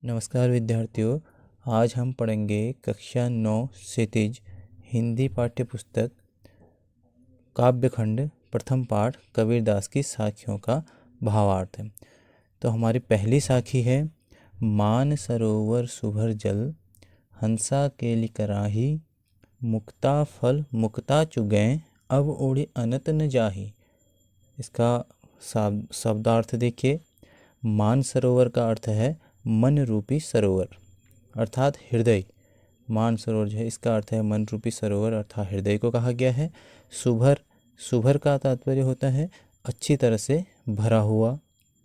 नमस्कार विद्यार्थियों, आज हम पढ़ेंगे कक्षा 9 क्षितिज हिंदी पाठ्य पुस्तक काव्यखंड प्रथम पाठ कबीरदास की साखियों का भावार्थ। तो हमारी पहली साखी है, मान सरोवर सुभर जल, हंसा केली कराही, मुक्ता फल मुक्ता चुगैं, अब उड़ी अनत न जाही। इसका शब्दार्थ देखिए। मान सरोवर का अर्थ है मन रूपी सरोवर अर्थात हृदय। मान सरोवर जो है इसका अर्थ है मन रूपी सरोवर अर्थात हृदय को कहा गया है। सुभर, सुभर का तात्पर्य होता है अच्छी तरह से भरा हुआ।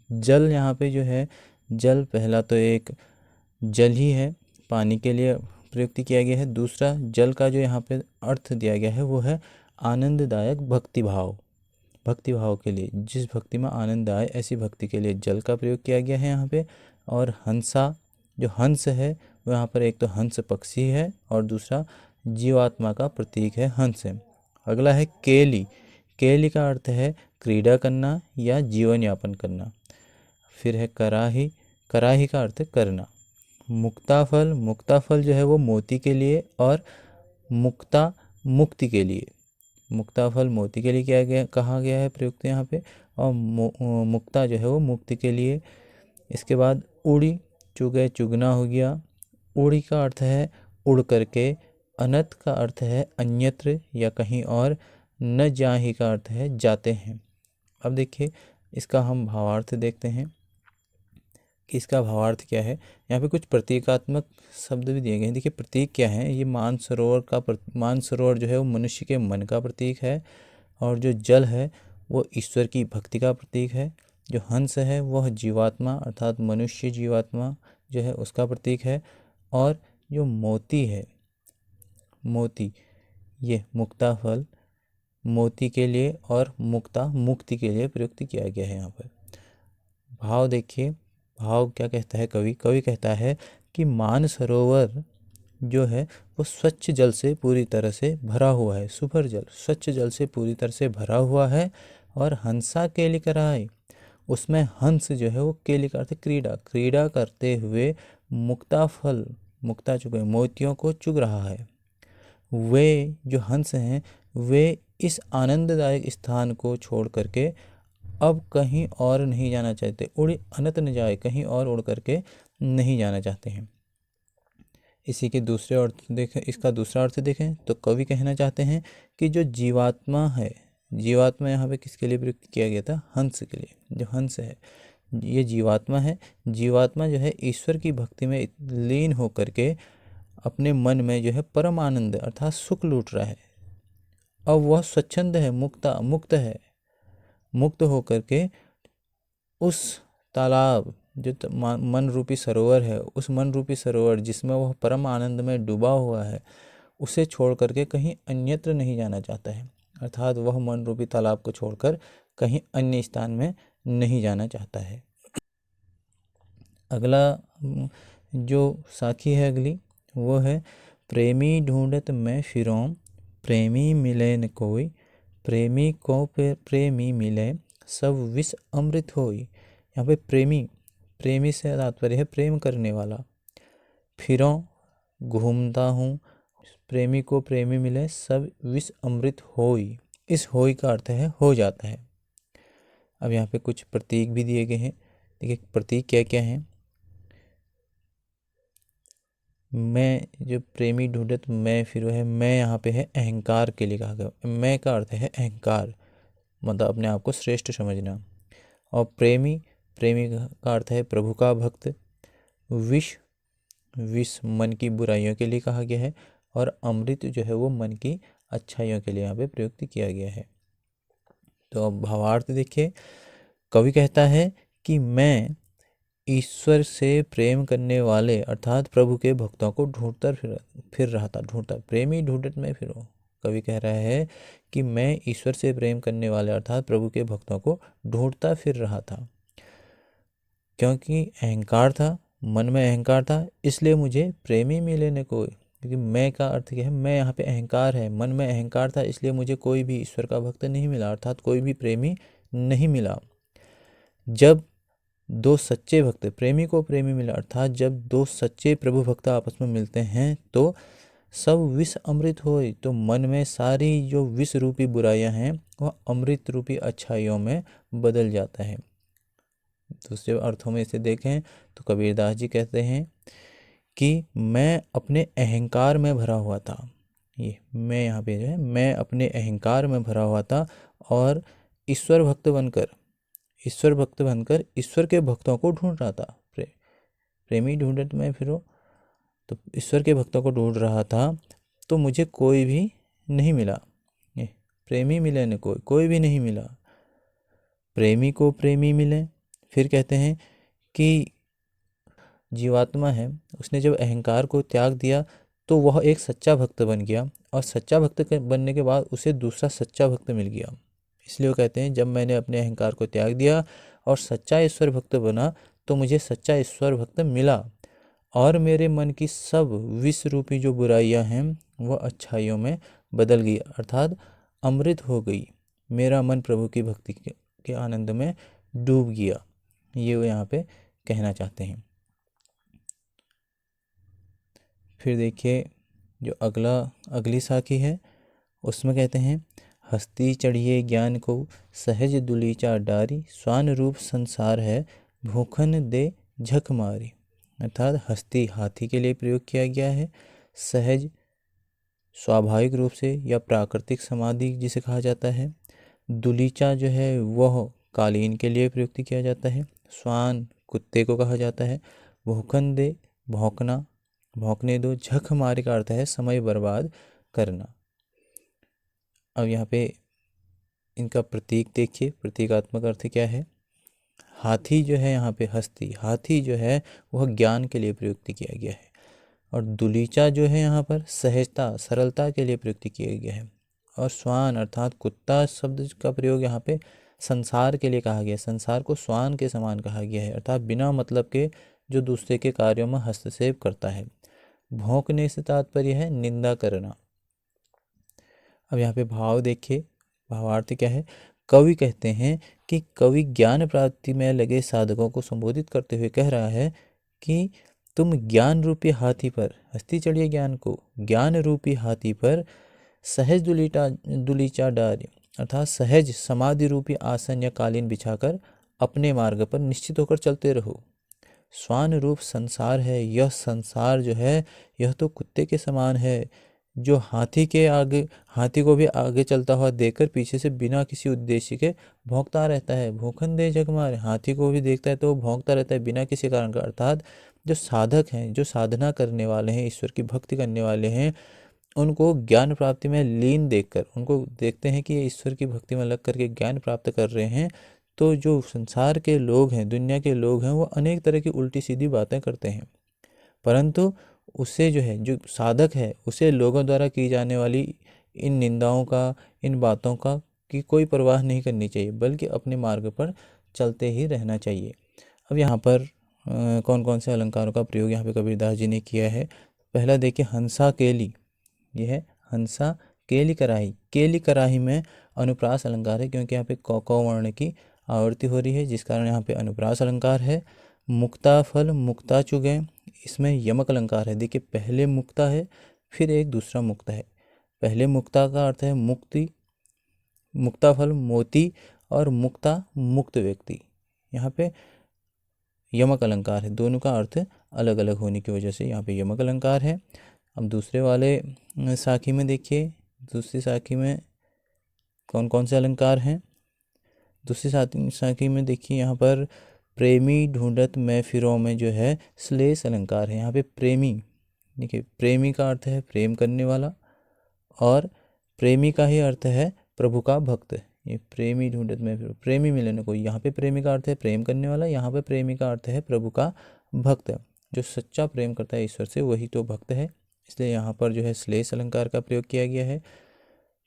जल यहाँ पे जो है, जल पहला तो एक जल ही है, पानी के लिए प्रयुक्त किया गया है। दूसरा जल का जो यहाँ पे अर्थ दिया गया है वो है आनंददायक भक्तिभाव। भक्तिभाव के लिए, जिस भक्ति में आनंद आए ऐसी भक्ति के लिए जल का प्रयोग किया गया है यहाँ पे। और हंसा, जो हंस है वो यहाँ पर एक तो हंस पक्षी है और दूसरा जीवात्मा का प्रतीक है हंस है। अगला है केली। केली का अर्थ है क्रीड़ा करना या जीवन यापन करना। फिर है कराही, कराही का अर्थ है करना। मुक्ताफल, मुक्ताफल जो है वो मोती के लिए और मुक्ता मुक्ति के लिए। मुक्ताफल मोती के लिए किया गया, कहा गया है प्रयुक्त यहाँ पे। और मुक्ता जो है वो मुक्ति के लिए। इसके बाद उड़ी, चुगे चुगना हो गया। उड़ी का अर्थ है उड़ करके। अनत का अर्थ है अन्यत्र या कहीं और। न जाहि का अर्थ है जाते हैं। अब देखिए इसका हम भावार्थ देखते हैं कि इसका भावार्थ क्या है। यहाँ पे कुछ प्रतीकात्मक शब्द भी दिए गए हैं। देखिए प्रतीक क्या है, ये मानसरोवर का मानसरोवर जो है वो मनुष्य के मन का प्रतीक है। और जो जल है वो ईश्वर की भक्ति का प्रतीक है। जो हंस है वह जीवात्मा अर्थात मनुष्य जीवात्मा जो है उसका प्रतीक है। और जो मोती है, मोती, ये मुक्ता फल मोती के लिए और मुक्ता मुक्ति के लिए प्रयुक्त किया गया है। यहाँ पर भाव देखिए, भाव क्या कहता है कवि। कवि कहता है कि मानसरोवर जो है वो स्वच्छ जल से पूरी तरह से भरा हुआ है। सुभर जल, स्वच्छ जल से पूरी तरह से भरा हुआ है। और हंसा केली कराई, उसमें हंस जो है वो केली का अर्थ क्रीड़ा, क्रीड़ा करते हुए मुक्ता फल, मुक्ता चुगे मोतियों को चुग रहा है। वे जो हंस हैं वे इस आनंददायक स्थान को छोड़ करके अब कहीं और नहीं जाना चाहते। उड़ी अनत न जाए, कहीं और उड़ करके नहीं जाना चाहते हैं। इसी के दूसरे अर्थ देखें, इसका दूसरा अर्थ देखें तो कवि कहना चाहते हैं कि जो जीवात्मा है, जीवात्मा यहाँ पे किसके लिए प्रयुक्त किया गया था, हंस के लिए। जो हंस है ये जीवात्मा है। जीवात्मा जो है ईश्वर की भक्ति में लीन होकर के अपने मन में जो है परम आनंद अर्थात सुख लूट रहा है। अब वह स्वच्छंद है, मुक्त है। मुक्त होकर के उस तालाब जो मन रूपी सरोवर है, उस मन रूपी सरोवर जिसमें वह परम आनंद में डूबा हुआ है, उसे छोड़ करके कहीं अन्यत्र नहीं जाना चाहता है। अर्थात वह मन रूपी तालाब को छोड़कर कहीं अन्य स्थान में नहीं जाना चाहता है। अगला जो साखी है अगली वो है, प्रेमी ढूंढत मैं फिरों, प्रेमी मिले न कोई, प्रेमी को प्रेमी मिले, सब विष अमृत होई। यहाँ पे प्रेमी, प्रेमी से तात्पर्य है प्रेम करने वाला। फिरों, घूमता हूँ, प्रेमी को प्रेमी मिले, सब विष अमृत होई। इस होई का अर्थ है हो जाता है। अब यहाँ पे कुछ प्रतीक भी दिए गए हैं। देखिए प्रतीक क्या क्या हैं। मैं, जो प्रेमी ढूंढत मैं फिरो है, मैं यहाँ पे है अहंकार के लिए कहा गया। मैं का अर्थ है अहंकार, मतलब अपने आप को श्रेष्ठ समझना। और प्रेमी, प्रेमी का अर्थ है प्रभु का भक्त। विष, विष मन की बुराइयों के लिए कहा गया है। और अमृत जो है वो मन की अच्छाइयों के लिए यहाँ पे प्रयुक्त किया गया है। तो अब भावार्थ देखिए। कवि कहता है कि मैं ईश्वर से प्रेम करने वाले अर्थात प्रभु के भक्तों को ढूंढता फिर रहा था। ढूंढता, प्रेमी ढूंढत में फिरो। कवि कह रहा है कि मैं ईश्वर से प्रेम करने वाले अर्थात प्रभु के भक्तों को ढूंढता फिर रहा था। क्योंकि अहंकार था, मन में अहंकार था, इसलिए मुझे प्रेमी मिले न कोई। क्योंकि मैं का अर्थ क्या है, मैं यहाँ पे अहंकार है, मन में अहंकार था, इसलिए मुझे कोई भी ईश्वर का भक्त नहीं मिला अर्थात कोई भी प्रेमी नहीं मिला। जब दो सच्चे भक्त, प्रेमी को प्रेमी मिला, अर्थात जब दो सच्चे प्रभु भक्त आपस में मिलते हैं तो सब विष अमृत होए, तो मन में सारी जो विष रूपी बुराइयां हैं वह अमृत रूपी अच्छाइयों में बदल जाता है। दूसरे अर्थों में इसे देखें तो कबीरदास जी कहते हैं कि मैं अपने अहंकार में भरा हुआ था, ये मैं यहाँ पे जो है मैं अपने अहंकार में भरा हुआ था और ईश्वर भक्त बनकर ईश्वर के भक्तों को ढूंढ रहा था। प्रेमी ढूंढत में फिरो, तो ईश्वर के भक्तों को ढूंढ रहा था तो मुझे कोई भी नहीं मिला। ये प्रेमी मिले न कोई भी नहीं मिला, प्रेमी को प्रेमी मिले। फिर कहते हैं कि जीवात्मा है, उसने जब अहंकार को त्याग दिया तो वह एक सच्चा भक्त बन गया, और सच्चा भक्त बनने के बाद उसे दूसरा सच्चा भक्त मिल गया। इसलिए वो कहते हैं जब मैंने अपने अहंकार को त्याग दिया और सच्चा ईश्वर भक्त बना तो मुझे सच्चा ईश्वर भक्त मिला, और मेरे मन की सब विष रूपी जो बुराइयां हैं वह अच्छाइयों में बदल गई, अर्थात अमृत हो गई। मेरा मन प्रभु की भक्ति के आनंद में डूब गया, ये वो यहाँ पे कहना चाहते हैं। फिर देखिए जो अगली साखी है उसमें कहते हैं हस्ती चढ़िए ज्ञान को सहज दुलीचा डारी, स्वान रूप संसार है भूखन दे झक मारी। अर्थात हस्ती हाथी के लिए प्रयोग किया गया है, सहज स्वाभाविक रूप से या प्राकृतिक समाधि जिसे कहा जाता है, दुलीचा जो है वह कालीन के लिए प्रयुक्त किया जाता है, स्वान कुत्ते को कहा जाता है, भूखन दे भौंकना भौंकने दो, झक मारे का अर्थ है समय बर्बाद करना। अब यहाँ पे इनका प्रतीक देखिए, प्रतीकात्मक अर्थ क्या है। हाथी जो है यहाँ पे हाथी जो है वह ज्ञान के लिए प्रयुक्त किया गया है, और दुलीचा जो है यहाँ पर सहजता सरलता के लिए प्रयुक्त किया गया है, और स्वान अर्थात कुत्ता शब्द का प्रयोग यहाँ पे संसार के लिए कहा गया है। संसार को स्वान के समान कहा गया है, अर्थात बिना मतलब के जो दूसरे के कार्यों में हस्तक्षेप करता है। भौंकने से तात्पर्य है निंदा करना। अब यहाँ पे भाव देखिए, भावार्थ क्या है। कवि कहते हैं कि कवि ज्ञान प्राप्ति में लगे साधकों को संबोधित करते हुए कह रहा है कि तुम ज्ञान रूपी हाथी पर, हस्ती चढ़िए ज्ञान को, ज्ञान रूपी हाथी पर सहज दुलीचा डार, अर्थात सहज समाधि रूपी आसन या कालीन बिछाकर अपने मार्ग पर निश्चित होकर चलते रहो। स्वान रूप संसार है, यह संसार जो है यह तो कुत्ते के समान है, जो हाथी को भी आगे चलता हुआ देखकर पीछे से बिना किसी उद्देश्य के भौंकता रहता है। भूखन दे जग मारे, हाथी को भी देखता है तो वो भौंकता रहता है बिना किसी कारण का। अर्थात जो साधक हैं, जो साधना करने वाले हैं, ईश्वर की भक्ति करने वाले हैं, उनको ज्ञान प्राप्ति में लीन देखकर, उनको देखते हैं कि ये ईश्वर की भक्ति में लग करके ज्ञान प्राप्त कर रहे हैं, तो जो संसार के लोग हैं, दुनिया के लोग हैं, वो अनेक तरह की उल्टी सीधी बातें करते हैं, परंतु उसे जो है, जो साधक है, उसे लोगों द्वारा की जाने वाली इन निंदाओं का, इन बातों का की कोई परवाह नहीं करनी चाहिए, बल्कि अपने मार्ग पर चलते ही रहना चाहिए। अब यहाँ पर कौन कौन से अलंकारों का प्रयोग यहाँ पे कबीरदास जी ने किया है। पहला देखिए हंसा केली, यह है हंसा केली कराही। केली कराही में अनुप्रास अलंकार है, क्योंकि यहाँ पे कौ वर्ण की आवृत्ति हो रही है, जिस कारण यहाँ पे अनुप्रास अलंकार है। मुक्ता फल मुक्ता चुगे, इसमें यमक अलंकार है। देखिए पहले मुक्ता है, फिर एक दूसरा मुक्ता है। पहले मुक्ता का अर्थ है मुक्ति, मुक्ता फल मोती, और मुक्ता मुक्त व्यक्ति। यहाँ पे यमक अलंकार है, दोनों का अर्थ अलग अलग होने की वजह से यहाँ पे यमक अलंकार है। अब दूसरे वाले साखी में देखिए, दूसरी साखी में कौन कौन से अलंकार हैं। दूसरी साखी में देखिए यहाँ पर प्रेमी ढूंढत मैं फिरों में जो है श्लेष अलंकार है। यहाँ पे प्रेमी, देखिए प्रेमी का अर्थ है प्रेम करने वाला, और प्रेमी का ही अर्थ है प्रभु का भक्त। ये प्रेमी ढूंढत में फिरो, प्रेमी मिले न कोई, यहाँ पे प्रेमी का अर्थ है प्रेम करने वाला, यहाँ पे प्रेमी का अर्थ है प्रभु का भक्त। जो सच्चा प्रेम करता है ईश्वर से वही तो भक्त है, इसलिए यहाँ पर जो है श्लेष अलंकार का प्रयोग किया गया है।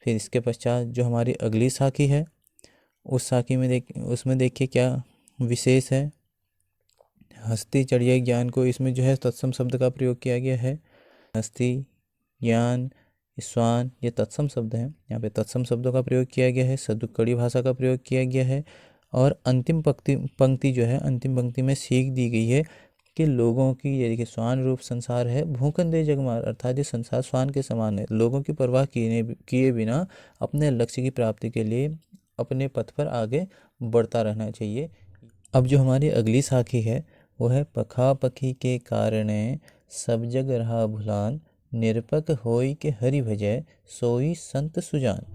फिर इसके पश्चात जो हमारी अगली साखी है, उस साखी में उसमें देखिए क्या विशेष है। हस्ती चढ़िए ज्ञान को, इसमें जो है तत्सम शब्द का प्रयोग किया गया है। हस्ती, ज्ञान, स्वान, ये तत्सम शब्द हैं, यहाँ पे तत्सम शब्दों का प्रयोग किया गया है। सदुक्कड़ी भाषा का प्रयोग किया गया है, और अंतिम पंक्ति जो है, अंतिम पंक्ति में सीख दी गई है कि लोगों की, ये देखिए, स्वान रूप संसार है भूखन दे जगमार, अर्थात ये संसार स्वान के समान है, लोगों की परवाह किए बिना अपने लक्ष्य की प्राप्ति के लिए अपने पथ पर आगे बढ़ता रहना चाहिए। अब जो हमारी अगली साखी है वो है पखा पखी के कारणे सब जग रहा भुलान, निरपक होई के हरि भजय सोई संत सुजान।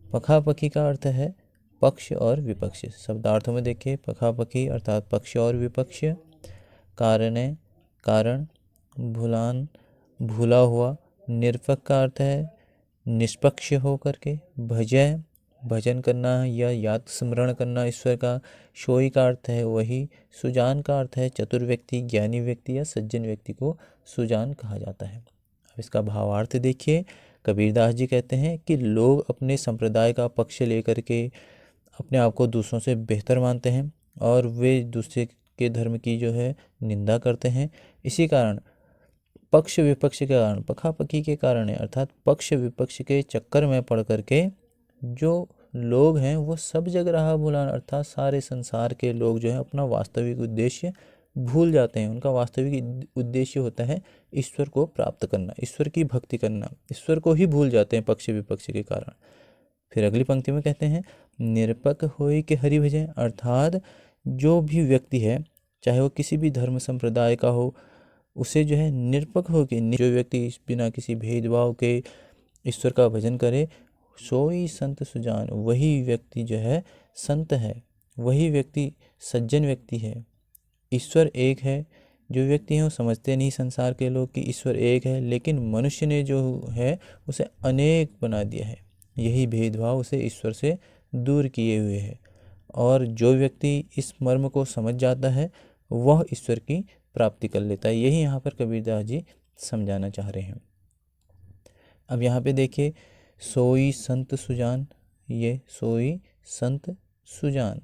पखा पखी का अर्थ है पक्ष और विपक्ष। शब्दार्थों में देखिए, पखा पखी अर्थात पक्ष और विपक्ष, कारणे कारण, भुलान भूला हुआ, निरपक का अर्थ है निष्पक्ष होकर के, भजय भजन करना या याद स्मरण करना ईश्वर का, सोई का अर्थ है वही, सुजान का अर्थ है चतुर व्यक्ति, ज्ञानी व्यक्ति या सज्जन व्यक्ति को सुजान कहा जाता है। अब इसका भावार्थ देखिए, कबीरदास जी कहते हैं कि लोग अपने संप्रदाय का पक्ष लेकर के अपने आप को दूसरों से बेहतर मानते हैं और वे दूसरे के धर्म की जो है निंदा करते हैं। इसी कारण पक्ष विपक्ष के कारण, पखापखी के कारण है, अर्थात पक्ष विपक्ष के चक्कर में पड़ करके जो लोग हैं वो सब जग रहा भुलान, अर्थात सारे संसार के लोग जो है अपना वास्तविक उद्देश्य भूल जाते हैं। उनका वास्तविक उद्देश्य होता है ईश्वर को प्राप्त करना, ईश्वर की भक्ति करना, ईश्वर को ही भूल जाते हैं पक्ष विपक्ष के कारण। फिर अगली पंक्ति में कहते हैं निरपक होई के हरि भजय, अर्थात जो भी व्यक्ति है चाहे वो किसी भी धर्म संप्रदाय का हो, उसे जो है निरपक हो के, जो व्यक्ति बिना किसी भेदभाव के ईश्वर का भजन करे, सोई संत सुजान, वही व्यक्ति जो है संत है, वही व्यक्ति सज्जन व्यक्ति है। ईश्वर एक है, जो व्यक्ति हैं वो समझते नहीं संसार के लोग कि ईश्वर एक है, लेकिन मनुष्य ने जो है उसे अनेक बना दिया है, यही भेदभाव उसे ईश्वर से दूर किए हुए है। और जो व्यक्ति इस मर्म को समझ जाता है वह ईश्वर की प्राप्ति कर लेता है, यही यहाँ पर कबीरदास जी समझाना चाह रहे हैं। अब यहाँ पे देखिए, सोई संत सुजान, ये सोई संत सुजान,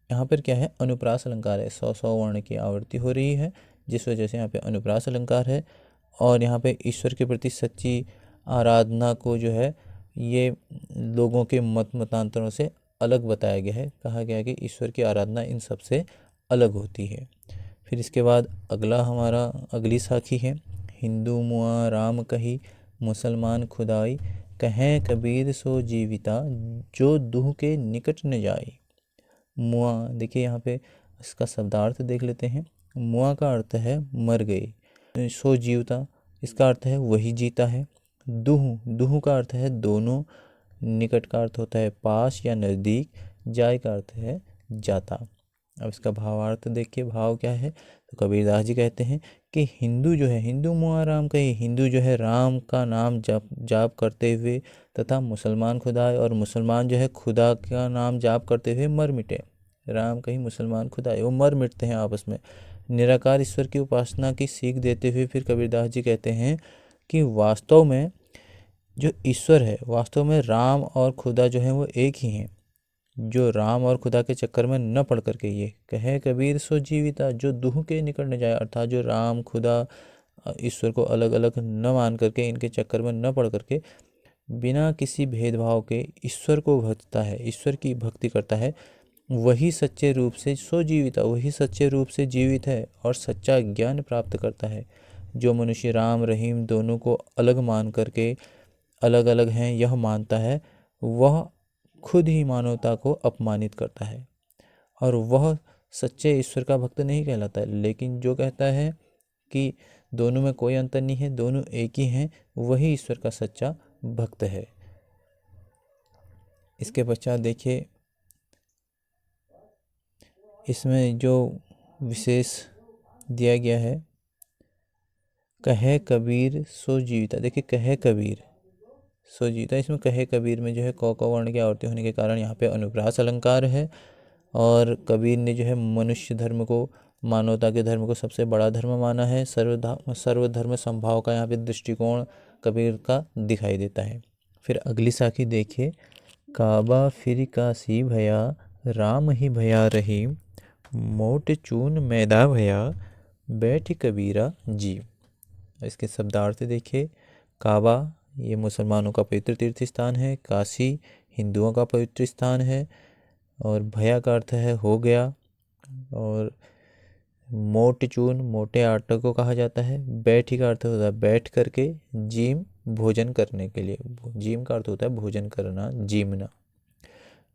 यहाँ पर क्या है, अनुप्रास अलंकार है, 100 वर्ण की आवृत्ति हो रही है, जिस वजह से यहाँ पे अनुप्रास अलंकार है। और यहाँ पे ईश्वर के प्रति सच्ची आराधना को जो है ये लोगों के मतांतरों से अलग बताया गया है, कहा गया है कि ईश्वर की आराधना इन सब से अलग होती है। फिर इसके बाद अगला हमारा अगली साखी है, हिंदू मुआ राम कही मुसलमान खुदाई, कहें कबीर सो जीविता जो दूह के निकट न जाई। मुआ, देखिए यहाँ पे इसका शब्दार्थ देख लेते हैं। मुआ का अर्थ है मर गए, सो जीवता इसका अर्थ है वही जीता है, दूह दूह का अर्थ है दोनों, निकट का अर्थ होता है पास या नज़दीक, जाय का अर्थ है जाता। अब इसका भावार्थ देखिए, भाव क्या है, तो कबीरदास जी कहते हैं कि हिंदू जो है, हिंदू मुआ राम कही, हिंदू जो है राम का नाम जाप करते हुए तथा मुसलमान खुदाए, और मुसलमान जो है खुदा का नाम जाप करते हुए मर मिटे। राम कहीं मुसलमान खुदाए, वो मर मिटते हैं आपस में। निराकार ईश्वर की उपासना की सीख देते हुए फिर कबीरदास जी कहते हैं कि वास्तव में जो ईश्वर है, वास्तव में राम और खुदा जो है वो एक ही हैं। जो राम और खुदा के चक्कर में न पड़ करके, ये कहे कबीर सो जीविता जो दूह के निकट न जाए, अर्थात जो राम खुदा ईश्वर को अलग अलग न मान करके, इनके चक्कर में न पड़ करके बिना किसी भेदभाव के ईश्वर को भजता है, ईश्वर की भक्ति करता है, वही सच्चे रूप से सो जीविता, वही सच्चे रूप से जीवित है और सच्चा ज्ञान प्राप्त करता है। जो मनुष्य राम रहीम दोनों को अलग मान करके अलग अलग हैं यह मानता है, वह खुद ही मानवता को अपमानित करता है और वह सच्चे ईश्वर का भक्त नहीं कहलाता है। लेकिन जो कहता है कि दोनों में कोई अंतर नहीं है, दोनों एक ही हैं, वही ईश्वर का सच्चा भक्त है। इसके पश्चात देखिए, इसमें जो विशेष दिया गया है, कहे कबीर सो जीविता, देखिए कहे कबीर सो जीविता, इसमें कहे कबीर में जो है क वर्ण की आवृत्ति होने के कारण यहाँ पे अनुप्रास अलंकार है। और कबीर ने जो है मनुष्य धर्म को, मानवता के धर्म को सबसे बड़ा धर्म माना है। सर्वधर्म संभाव का यहाँ पे दृष्टिकोण कबीर का दिखाई देता है। फिर अगली साखी देखिए, काबा फिर काशी भया राम ही भया रही, मोट चून मैदा भया बैठ कबीरा जी। इसके शब्दार्थ देखिए, काबा ये मुसलमानों का पवित्र तीर्थ स्थान है, काशी हिंदुओं का पवित्र स्थान है, और भया का अर्थ है हो गया। और मोट चून मोटे आटे को कहा जाता है। बैठी का अर्थ होता है बैठ करके। जीम भोजन करने के लिए, जीम का अर्थ होता है भोजन करना, जीमना।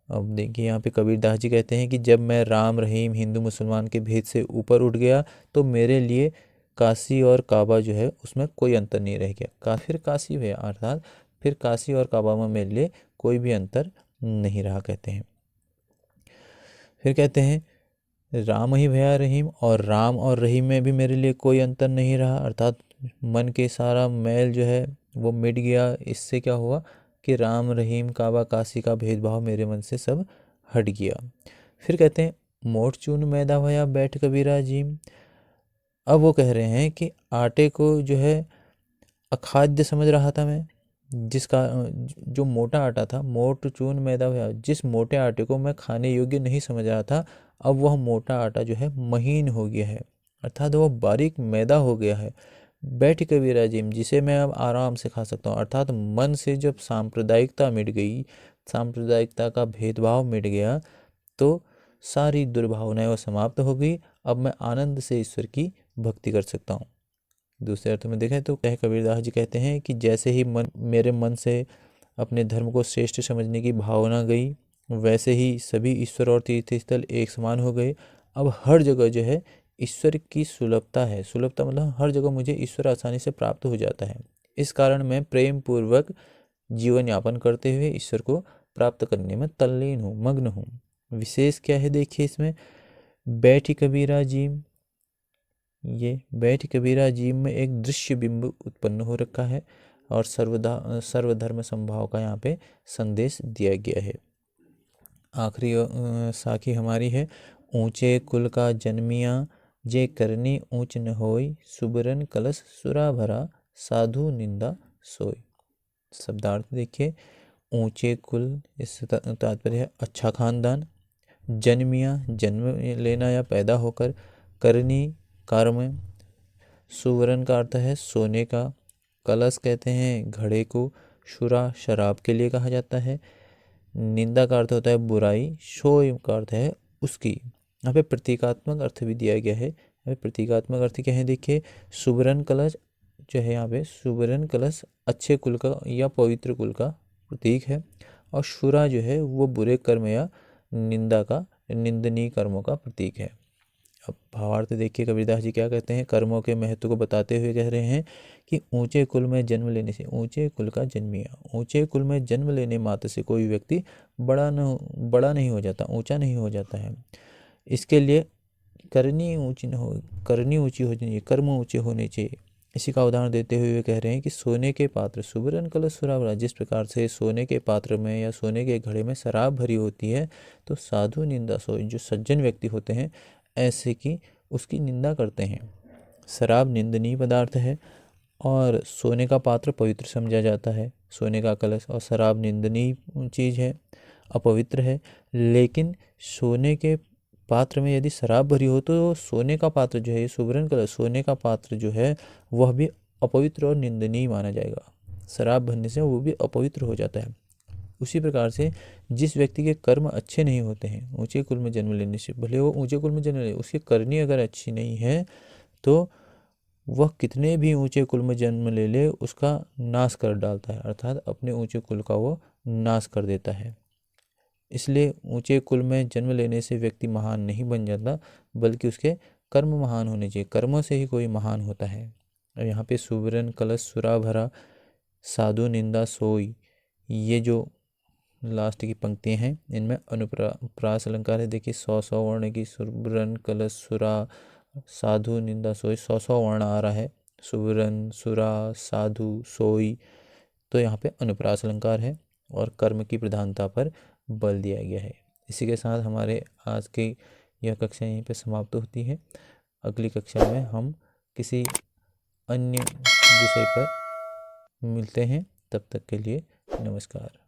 अब देखिए यहाँ पे कबीरदास जी कहते हैं कि जब मैं राम रहीम हिंदू मुसलमान के भेद से ऊपर उठ गया तो मेरे लिए काशी और काबा जो है उसमें कोई अंतर नहीं रह गया। फिर काशी हुआ, अर्थात फिर काशी और काबा में मेरे लिए कोई भी अंतर नहीं रहा, कहते हैं। फिर कहते हैं राम ही भया रहीम, और राम और रहीम में भी मेरे लिए कोई अंतर नहीं रहा, अर्थात मन के सारा मैल जो है वो मिट गया। इससे क्या हुआ कि राम रहीम काबा काशी का भेदभाव मेरे मन से सब हट गया। फिर कहते हैं मोट चून मैदा भया बैठ कबीरा जीम। अब वो कह रहे हैं कि आटे को जो है अखाद्य समझ रहा था मैं, जिसका जो मोटा आटा था, मोट चून मैदा भया, जिस मोटे आटे को मैं खाने योग्य नहीं समझ रहा था, अब वह मोटा आटा जो है महीन हो गया है, अर्थात वह बारीक मैदा हो गया है। बैठ कबीरा जिम, जिसे मैं अब आराम से खा सकता हूँ, अर्थात मन से जब सांप्रदायिकता मिट गई, सांप्रदायिकता का भेदभाव मिट गया, तो सारी दुर्भावनाएं वो समाप्त हो गई। अब मैं आनंद से ईश्वर की भक्ति कर सकता हूँ। दूसरे अर्थ में देखें तो कबीरदास जी कहते हैं कि जैसे ही मेरे मन से अपने धर्म को श्रेष्ठ समझने की भावना गई, वैसे ही सभी ईश्वर और तीर्थ स्थल एक समान हो गए। अब हर जगह जो है ईश्वर की सुलभता है। सुलभता मतलब हर जगह मुझे ईश्वर आसानी से प्राप्त हो जाता है। इस कारण मैं प्रेम पूर्वक जीवन यापन करते हुए ईश्वर को प्राप्त करने में तल्लीन हूँ, मग्न हूँ। विशेष क्या है देखिए इसमें, बैठी कबीरा जीम, ये बैठ कबीरा जीव में एक दृश्य बिंब उत्पन्न हो रखा है और सर्वधर्म संभाव का यहाँ पे संदेश दिया गया है। आखिरी साखी हमारी है, ऊंचे कुल का जन्मिया जे करनी ऊंच न होई, सुबरन कलश सुरा भरा साधु निंदा सोई। शब्दार्थ देखिए, ऊंचे कुल इससे तात्पर्य है अच्छा खानदान, जन्मिया जन्म लेना या पैदा होकर, करनी कर्म, सुवर्ण का अर्थ है सोने का, कलश कहते हैं घड़े को, शुरा शराब के लिए कहा जाता है, निंदा का अर्थ होता है बुराई, शोय का अर्थ है उसकी। यहाँ पे प्रतीकात्मक अर्थ भी दिया गया है। यहाँ पे प्रतीकात्मक अर्थ क्या है देखिए, सुवर्ण कलश जो है, यहाँ पे सुवर्ण कलश अच्छे कुल का या पवित्र कुल का प्रतीक है, और शुरा जो है वो बुरे कर्म या निंदा का, निंदनीय कर्मों का प्रतीक है। अब भावार्थ देखिए कबीरदास जी क्या कहते हैं, कर्मों के महत्व को बताते हुए कह रहे हैं कि ऊंचे कुल में जन्म लेने से, ऊंचे कुल का जन्मिया, ऊंचे कुल में जन्म लेने मात्र से कोई व्यक्ति बड़ा नहीं हो जाता, ऊंचा नहीं हो जाता है। इसके लिए करनी ऊंची न हो, करनी ऊंची होनी चाहिए, कर्म ऊंचे होने चाहिए। इसी का उदाहरण देते हुए वे कह रहे हैं कि सोने के पात्र सुवर्ण कलश सुरावरा, जिस प्रकार से सोने के पात्र में या सोने के घड़े में शराब भरी होती है, तो साधु निंदा सोई, जो सज्जन व्यक्ति होते हैं ऐसे की उसकी निंदा करते हैं। शराब निंदनीय पदार्थ है और सोने का पात्र पवित्र समझा जाता है, सोने का कलश, और शराब निंदनीय चीज़ है, अपवित्र है। लेकिन सोने के पात्र में यदि शराब भरी हो तो सोने का पात्र जो है, सुवर्ण कलश सोने का पात्र जो है वह भी अपवित्र और निंदनीय माना जाएगा। शराब भरने से वो भी अपवित्र हो जाता है। उसी प्रकार से जिस व्यक्ति के कर्म अच्छे नहीं होते हैं, ऊंचे कुल में जन्म लेने से, भले वो ऊंचे कुल में जन्म ले, उसकी करनी अगर अच्छी नहीं है तो वह कितने भी ऊंचे कुल में जन्म ले ले उसका नाश कर डालता है, अर्थात अपने ऊंचे कुल का वो नाश कर देता है। इसलिए ऊंचे कुल में जन्म लेने से व्यक्ति महान नहीं बन जाता, बल्कि उसके कर्म महान होने चाहिए, कर्मों से ही कोई महान होता है। और यहाँ पे सुवर्ण कलश सुरा भरा साधु निंदा सोई, ये जो लास्ट की पंक्तियाँ हैं इनमें अनुप्रास अलंकार है। देखिए 100 वर्ण की, सुवर्ण कलश सुरा साधु निंदा सोई, 100 वर्ण आ रहा है, सुवर्ण सुरा साधु सोई, तो यहाँ पे अनुप्रास अलंकार है और कर्म की प्रधानता पर बल दिया गया है। इसी के साथ हमारे आज की यह कक्षा यहीं पे समाप्त होती है। अगली कक्षा में हम किसी अन्य विषय पर मिलते हैं, तब तक के लिए नमस्कार।